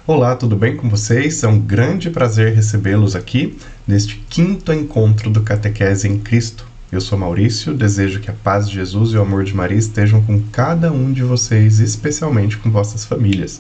Olá, tudo bem com vocês? É um grande prazer recebê-los aqui neste quinto encontro do Catequese em Cristo. Eu sou Maurício, desejo que a paz de Jesus e o amor de Maria estejam com cada um de vocês, especialmente com vossas famílias.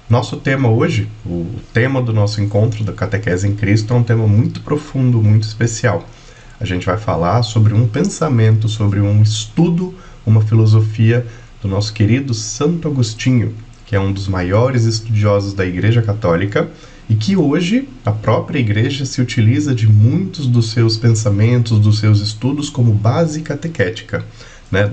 Nosso tema hoje, o tema do nosso encontro do Catequese em Cristo, é um tema muito profundo, muito especial. A gente vai falar sobre um pensamento, sobre um estudo, uma filosofia do nosso querido Santo Agostinho, que é um dos maiores estudiosos da Igreja Católica e que hoje a própria Igreja se utiliza de muitos dos seus pensamentos, dos seus estudos como base catequética.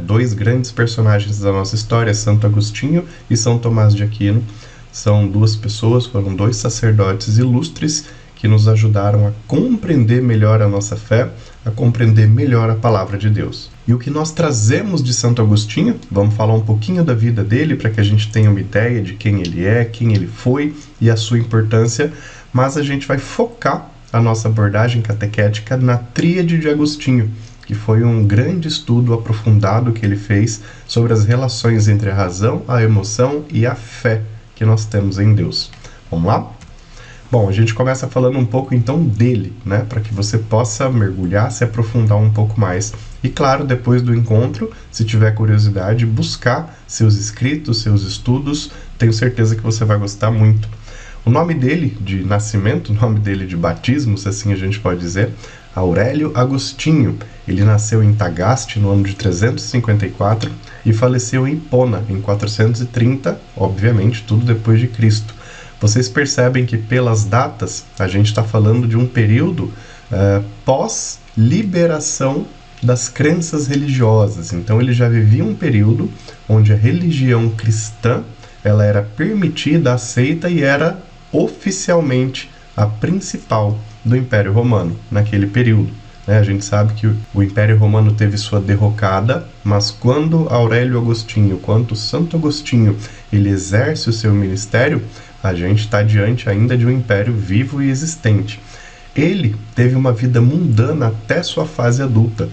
Dois grandes personagens da nossa história, Santo Agostinho e São Tomás de Aquino, são duas pessoas, foram dois sacerdotes ilustres que nos ajudaram a compreender melhor a nossa fé, a compreender melhor a palavra de Deus. E o que nós trazemos de Santo Agostinho, vamos falar um pouquinho da vida dele para que a gente tenha uma ideia de quem ele é, quem ele foi e a sua importância, mas a gente vai focar a nossa abordagem catequética na Tríade de Agostinho, que foi um grande estudo aprofundado que ele fez sobre as relações entre a razão, a emoção e a fé que nós temos em Deus. Vamos lá? Bom, a gente começa falando um pouco então dele, para que você possa mergulhar, se aprofundar um pouco mais. E claro, depois do encontro, se tiver curiosidade, buscar seus escritos, seus estudos, tenho certeza que você vai gostar muito. O nome dele de nascimento, o nome dele de batismo, se assim a gente pode dizer, Aurélio Agostinho. Ele nasceu em Tagaste no ano de 354 e faleceu em Hipona em 430, obviamente tudo depois de Cristo. Vocês percebem que pelas datas a gente está falando de um período pós-liberação das crenças religiosas. Então ele já vivia um período onde a religião cristã ela era permitida, aceita e era oficialmente a principal do Império Romano naquele período. A gente sabe que o Império Romano teve sua derrocada, mas quando Aurélio Agostinho, quando Santo Agostinho, ele exerce o seu ministério, a gente está diante ainda de um império vivo e existente. Ele teve uma vida mundana até sua fase adulta,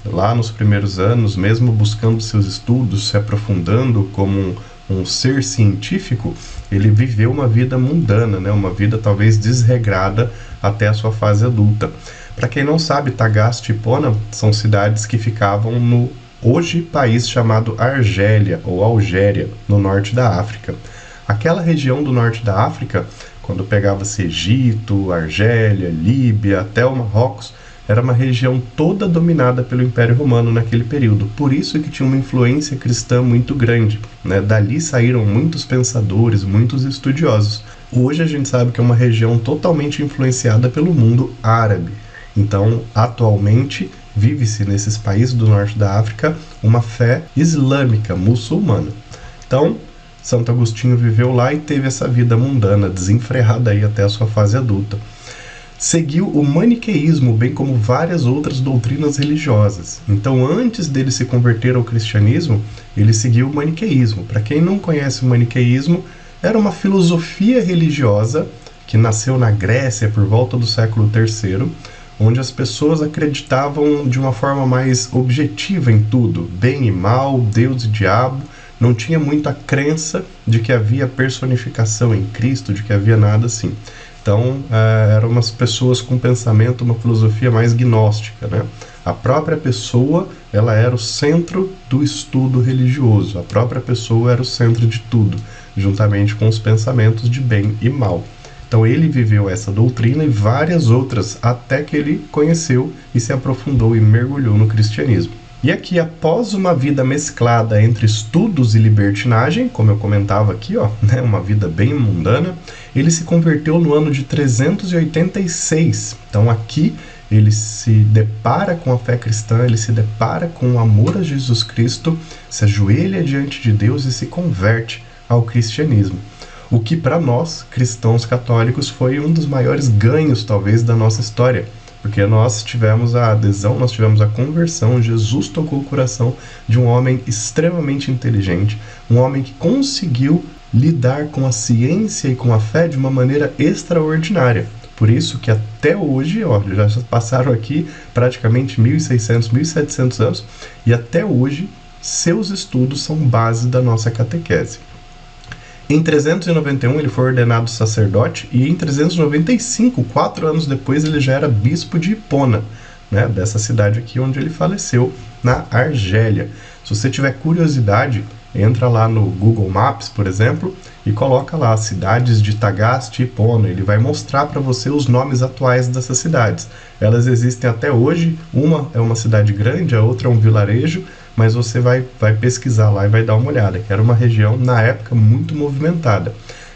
Lá nos primeiros anos, mesmo buscando seus estudos, se aprofundando como um ser científico, ele viveu uma vida mundana, uma vida talvez desregrada até a sua fase adulta. Para quem não sabe, Tagaste e Hipona são cidades que ficavam no hoje país chamado Argélia ou Algéria, no norte da África. Aquela região do norte da África, quando pegava-se Egito, Argélia, Líbia, até o Marrocos, era uma região toda dominada pelo Império Romano naquele período. Por isso que tinha uma influência cristã muito grande. Dali saíram muitos pensadores, muitos estudiosos. Hoje a gente sabe que é uma região totalmente influenciada pelo mundo árabe. Então, atualmente, vive-se nesses países do norte da África uma fé islâmica, muçulmana. Então, Santo Agostinho viveu lá e teve essa vida mundana, desenfreada aí até a sua fase adulta. Seguiu o maniqueísmo, bem como várias outras doutrinas religiosas. Então, antes dele se converter ao cristianismo, ele seguiu o maniqueísmo. Para quem não conhece o maniqueísmo, era uma filosofia religiosa que nasceu na Grécia por volta do século III, onde as pessoas acreditavam de uma forma mais objetiva em tudo, bem e mal, Deus e diabo. Não tinha muita crença de que havia personificação em Cristo, de que havia nada assim. Então, eram umas pessoas com pensamento, uma filosofia mais gnóstica, A própria pessoa, ela era o centro do estudo religioso. A própria pessoa era o centro de tudo, juntamente com os pensamentos de bem e mal. Então, ele viveu essa doutrina e várias outras, até que ele conheceu e se aprofundou e mergulhou no cristianismo. E aqui, após uma vida mesclada entre estudos e libertinagem, como eu comentava aqui, uma vida bem mundana, ele se converteu no ano de 386. Então aqui ele se depara com a fé cristã, ele se depara com o amor a Jesus Cristo, se ajoelha diante de Deus e se converte ao cristianismo. O que para nós, cristãos católicos, foi um dos maiores ganhos, talvez, da nossa história. Porque nós tivemos a adesão, nós tivemos a conversão, Jesus tocou o coração de um homem extremamente inteligente, um homem que conseguiu lidar com a ciência e com a fé de uma maneira extraordinária. Por isso que até hoje, já passaram aqui praticamente 1.600, 1.700 anos, e até hoje seus estudos são base da nossa catequese. Em 391 ele foi ordenado sacerdote e em 395, 4 anos depois, ele já era bispo de Hipona, né, dessa cidade aqui onde ele faleceu, na Argélia. Se você tiver curiosidade, entra lá no Google Maps, por exemplo, e coloca lá cidades de Tagaste e Hipona. Ele vai mostrar para você os nomes atuais dessas cidades. Elas existem até hoje, uma é uma cidade grande, a outra é um vilarejo, mas você vai pesquisar lá e vai dar uma olhada, que era uma região, na época, muito movimentada.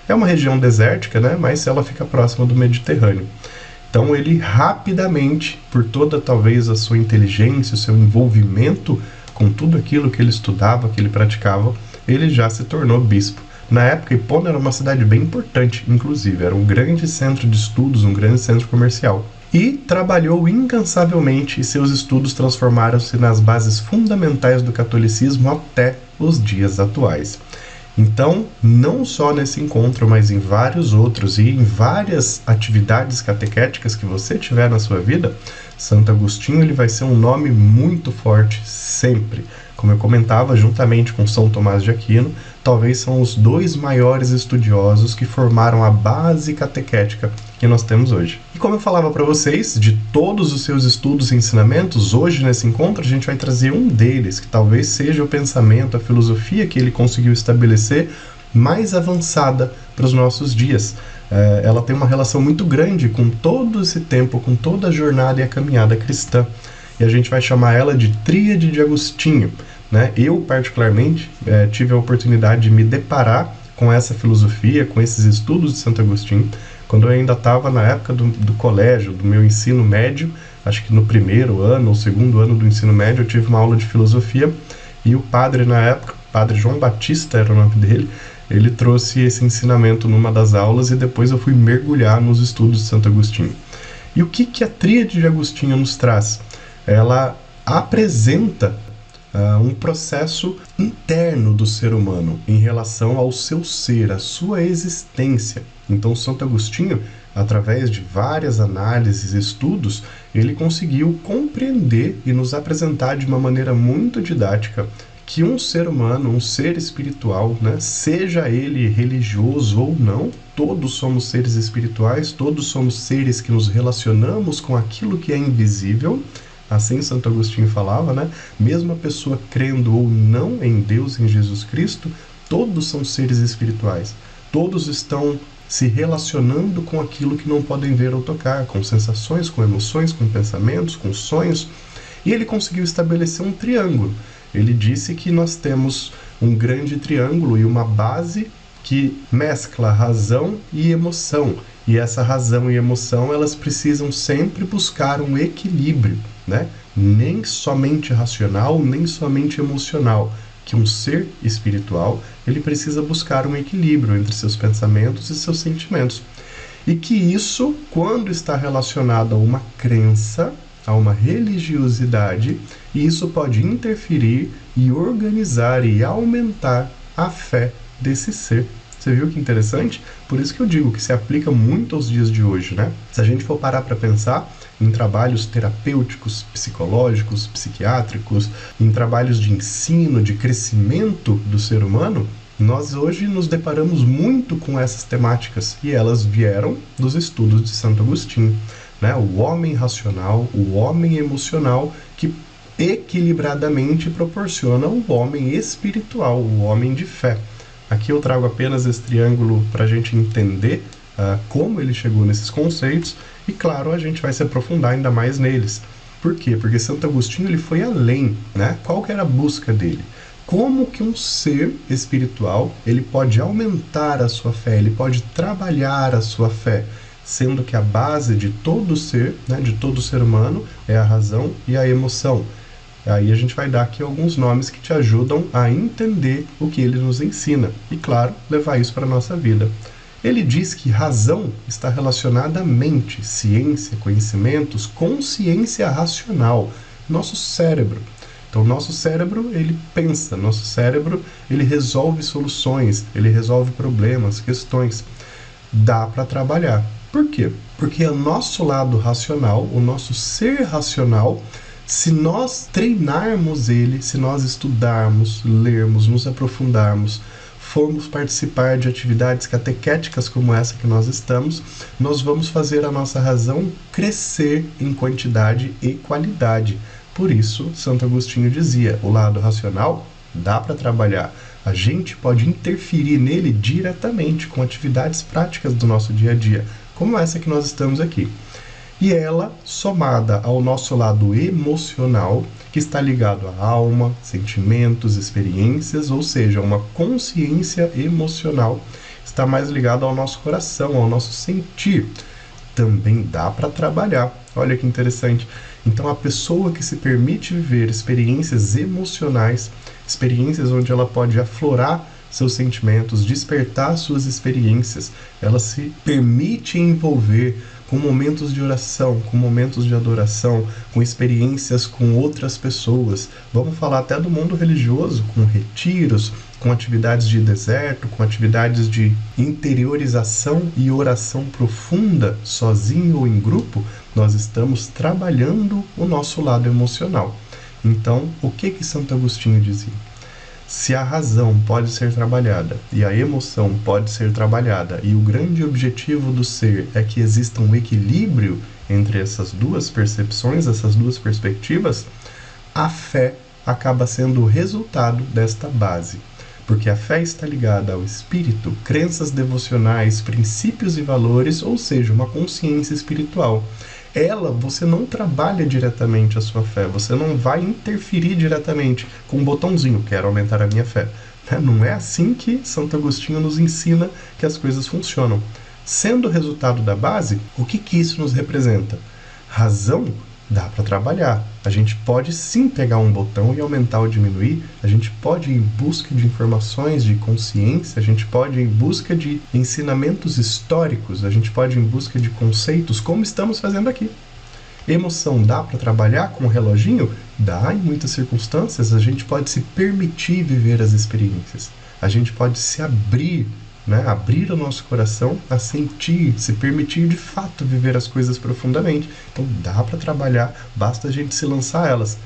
É uma região desértica, né, mas ela fica próxima do Mediterrâneo. Então ele rapidamente, por toda talvez a sua inteligência, o seu envolvimento com tudo aquilo que ele estudava, que ele praticava, ele já se tornou bispo. Na época, Hipona era uma cidade bem importante, inclusive, era um grande centro de estudos, um grande centro comercial. E trabalhou incansavelmente e seus estudos transformaram-se nas bases fundamentais do catolicismo até os dias atuais. Então, não só nesse encontro, mas em vários outros e em várias atividades catequéticas que você tiver na sua vida, Santo Agostinho ele vai ser um nome muito forte sempre. Como eu comentava, juntamente com São Tomás de Aquino, talvez são os dois maiores estudiosos que formaram a base catequética que nós temos hoje. E como eu falava para vocês, de todos os seus estudos e ensinamentos, hoje nesse encontro a gente vai trazer um deles, que talvez seja o pensamento, a filosofia que ele conseguiu estabelecer mais avançada para os nossos dias. Ela tem uma relação muito grande com todo esse tempo, com toda a jornada e a caminhada cristã. E a gente vai chamar ela de Tríade de Agostinho, né? Eu, particularmente, tive a oportunidade de me deparar com essa filosofia, com esses estudos de Santo Agostinho, quando eu ainda estava na época do colégio, do meu ensino médio. Acho que no primeiro ano ou segundo ano do ensino médio eu tive uma aula de filosofia e o padre na época, Padre João Batista era o nome dele, ele trouxe esse ensinamento numa das aulas e depois eu fui mergulhar nos estudos de Santo Agostinho. E o que a Tríade de Agostinho nos traz? Ela apresenta um processo interno do ser humano em relação ao seu ser, à sua existência. Então, Santo Agostinho, através de várias análises e estudos, ele conseguiu compreender e nos apresentar de uma maneira muito didática que um ser humano, um ser espiritual, né, seja ele religioso ou não, todos somos seres espirituais, todos somos seres que nos relacionamos com aquilo que é invisível. Assim Santo Agostinho falava, né? Mesmo a pessoa crendo ou não em Deus, em Jesus Cristo, todos são seres espirituais. Todos estão se relacionando com aquilo que não podem ver ou tocar, com sensações, com emoções, com pensamentos, com sonhos. E ele conseguiu estabelecer um triângulo. Ele disse que nós temos um grande triângulo e uma base que mescla razão e emoção. E essa razão e emoção, elas precisam sempre buscar um equilíbrio, né? Nem somente racional, nem somente emocional. Que um ser espiritual, ele precisa buscar um equilíbrio entre seus pensamentos e seus sentimentos. E que isso, quando está relacionado a uma crença, a uma religiosidade, isso pode interferir e organizar e aumentar a fé desse ser. Você viu que interessante? Por isso que eu digo que se aplica muito aos dias de hoje, né? Se a gente for parar para pensar em trabalhos terapêuticos, psicológicos, psiquiátricos, em trabalhos de ensino, de crescimento do ser humano, nós hoje nos deparamos muito com essas temáticas e elas vieram dos estudos de Santo Agostinho, né? O homem racional, o homem emocional que equilibradamente proporciona o homem espiritual, o homem de fé. Aqui eu trago apenas esse triângulo para a gente entender como ele chegou nesses conceitos e, claro, a gente vai se aprofundar ainda mais neles. Por quê? Porque Santo Agostinho ele foi além, né? Qual que era a busca dele? Como que um ser espiritual ele pode aumentar a sua fé, ele pode trabalhar a sua fé, sendo que a base de todo ser, né, de todo ser humano, é a razão e a emoção. Aí a gente vai dar aqui alguns nomes que te ajudam a entender o que ele nos ensina e, claro, levar isso para a nossa vida. Ele diz que razão está relacionada à mente, ciência, conhecimentos, consciência racional, nosso cérebro. Então, nosso cérebro, ele pensa, nosso cérebro, ele resolve soluções, ele resolve problemas, questões. Dá para trabalhar. Por quê? Porque o nosso lado racional, o nosso ser racional, se nós treinarmos ele, se nós estudarmos, lermos, nos aprofundarmos, formos participar de atividades catequéticas como essa que nós estamos, nós vamos fazer a nossa razão crescer em quantidade e qualidade. Por isso, Santo Agostinho dizia, o lado racional dá para trabalhar. A gente pode interferir nele diretamente com atividades práticas do nosso dia a dia, como essa que nós estamos aqui. E ela, somada ao nosso lado emocional, que está ligado à alma, sentimentos, experiências, ou seja, uma consciência emocional, está mais ligado ao nosso coração, ao nosso sentir. Também dá para trabalhar. Olha que interessante. Então, a pessoa que se permite viver experiências emocionais, experiências onde ela pode aflorar seus sentimentos, despertar suas experiências, ela se permite envolver com momentos de oração, com momentos de adoração, com experiências com outras pessoas. Vamos falar até do mundo religioso, com retiros, com atividades de deserto, com atividades de interiorização e oração profunda, sozinho ou em grupo. Nós estamos trabalhando o nosso lado emocional. Então, o que Santo Agostinho dizia? Se a razão pode ser trabalhada e a emoção pode ser trabalhada, e o grande objetivo do ser é que exista um equilíbrio entre essas duas percepções, essas duas perspectivas, a fé acaba sendo o resultado desta base. Porque a fé está ligada ao espírito, crenças devocionais, princípios e valores, ou seja, uma consciência espiritual. Você não trabalha diretamente a sua fé, você não vai interferir diretamente com um botãozinho, quero aumentar a minha fé. Não é assim que Santo Agostinho nos ensina que as coisas funcionam. Sendo o resultado da base, o que isso nos representa? Razão dá para trabalhar. A gente pode sim pegar um botão e aumentar ou diminuir, a gente pode ir em busca de informações, de consciência, a gente pode ir em busca de ensinamentos históricos, a gente pode ir em busca de conceitos, como estamos fazendo aqui. Emoção dá para trabalhar com o reloginho? Dá em muitas circunstâncias, a gente pode se permitir viver as experiências, a gente pode se abrir, abrir o nosso coração a sentir, se permitir de fato viver as coisas profundamente. Então dá para trabalhar, basta a gente se lançar a elas.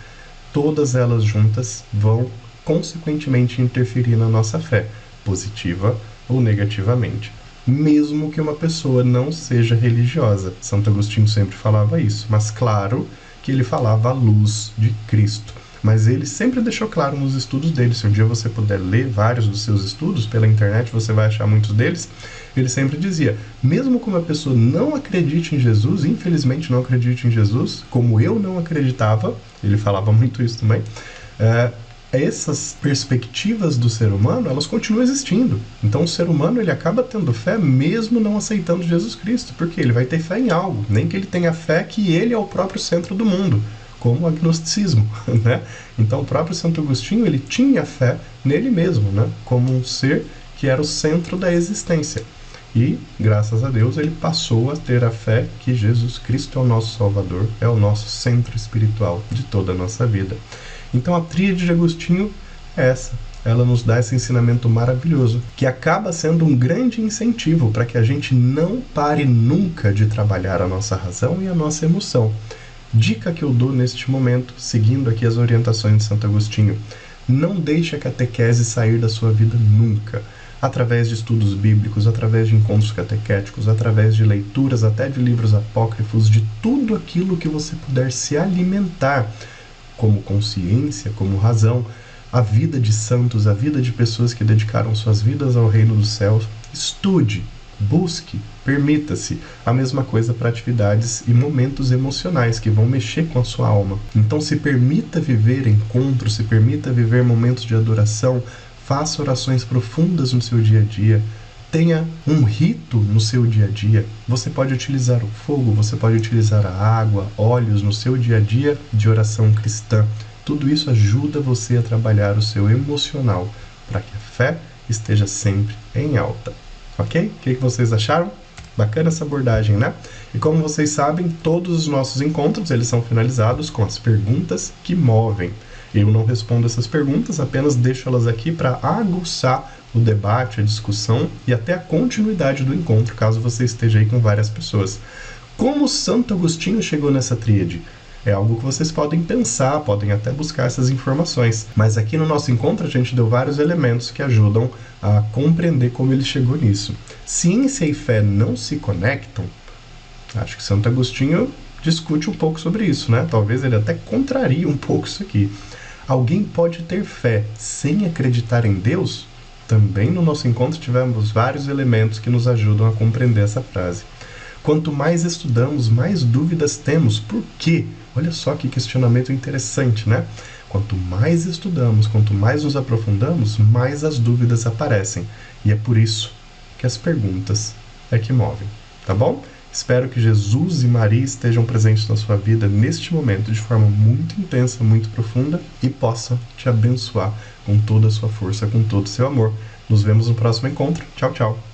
Todas elas juntas vão consequentemente interferir na nossa fé, positiva ou negativamente. Mesmo que uma pessoa não seja religiosa. Santo Agostinho sempre falava isso, mas claro que ele falava à luz de Cristo. Mas ele sempre deixou claro nos estudos dele, se um dia você puder ler vários dos seus estudos pela internet, você vai achar muitos deles, ele sempre dizia, mesmo que uma pessoa não acredite em Jesus, infelizmente não acredite em Jesus, como eu não acreditava, ele falava muito isso também, essas perspectivas do ser humano, elas continuam existindo. Então o ser humano, ele acaba tendo fé mesmo não aceitando Jesus Cristo, porque ele vai ter fé em algo, nem que ele tenha fé que ele é o próprio centro do mundo, como o agnosticismo, Então o próprio Santo Agostinho, ele tinha fé nele mesmo, como um ser que era o centro da existência. E, graças a Deus, ele passou a ter a fé que Jesus Cristo é o nosso Salvador, é o nosso centro espiritual de toda a nossa vida. Então a tríade de Agostinho é essa. Ela nos dá esse ensinamento maravilhoso, que acaba sendo um grande incentivo para que a gente não pare nunca de trabalhar a nossa razão e a nossa emoção. Dica que eu dou neste momento, seguindo aqui as orientações de Santo Agostinho: não deixe a catequese sair da sua vida nunca. Através de estudos bíblicos, através de encontros catequéticos, através de leituras, até de livros apócrifos, de tudo aquilo que você puder se alimentar, como consciência, como razão, a vida de santos, a vida de pessoas que dedicaram suas vidas ao reino dos céus. Estude, busque, permita-se. A mesma coisa para atividades e momentos emocionais que vão mexer com a sua alma. Então se permita viver encontros, se permita viver momentos de adoração, faça orações profundas no seu dia a dia, tenha um rito no seu dia a dia. Você pode utilizar o fogo, você pode utilizar a água, óleos no seu dia a dia de oração cristã. Tudo isso ajuda você a trabalhar o seu emocional, para que a fé esteja sempre em alta. Ok? O que vocês acharam? Bacana essa abordagem, né? E como vocês sabem, todos os nossos encontros, eles são finalizados com as perguntas que movem. Eu não respondo essas perguntas, apenas deixo elas aqui para aguçar o debate, a discussão e até a continuidade do encontro, caso você esteja aí com várias pessoas. Como Santo Agostinho chegou nessa tríade? É algo que vocês podem pensar, podem até buscar essas informações. Mas aqui no nosso encontro a gente deu vários elementos que ajudam a compreender como ele chegou nisso. Ciência e fé não se conectam? Acho que Santo Agostinho discute um pouco sobre isso, né? Talvez ele até contraria um pouco isso aqui. Alguém pode ter fé sem acreditar em Deus? Também no nosso encontro tivemos vários elementos que nos ajudam a compreender essa frase. Quanto mais estudamos, mais dúvidas temos. Por quê? Olha só que questionamento interessante, né? Quanto mais estudamos, quanto mais nos aprofundamos, mais as dúvidas aparecem. E é por isso que as perguntas é que movem, tá bom? Espero que Jesus e Maria estejam presentes na sua vida neste momento de forma muito intensa, muito profunda e possam te abençoar com toda a sua força, com todo o seu amor. Nos vemos no próximo encontro. Tchau, tchau!